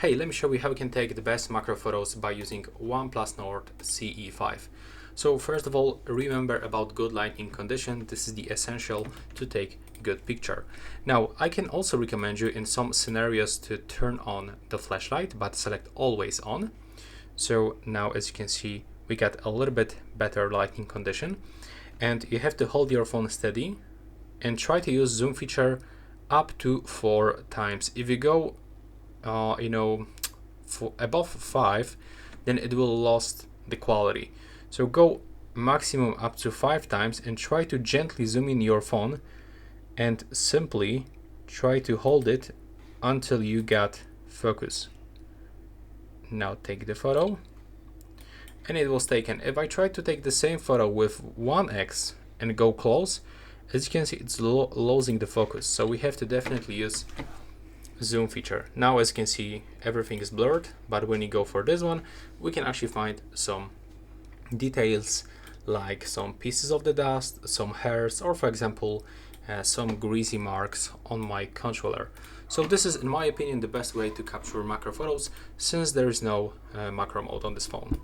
Hey, let me show you how we can take the best macro photos by using OnePlus Nord CE 5. So first of all, remember about good lighting condition. This is the essential to take good picture. Now, I can also recommend you in some scenarios to turn on the flashlight, but select always on. So now as you can see, we got a little bit better lighting condition, and you have to hold your phone steady and try to use zoom feature up to 4 times. If you go for above 5, then it will lost the quality. So go maximum up to 5 times and try to gently zoom in your phone and simply try to hold it until you get focus. Now take the photo and it was taken. If I try to take the same photo with 1x and go close, as you can see, it's losing the focus. So we have to definitely use zoom feature. Now as you can see, everything is blurred, but when you go for this one, we can actually find some details like some pieces of the dust, some hairs, or for example some greasy marks on my controller. So this is, in my opinion, the best way to capture macro photos, since there is no macro mode on this phone.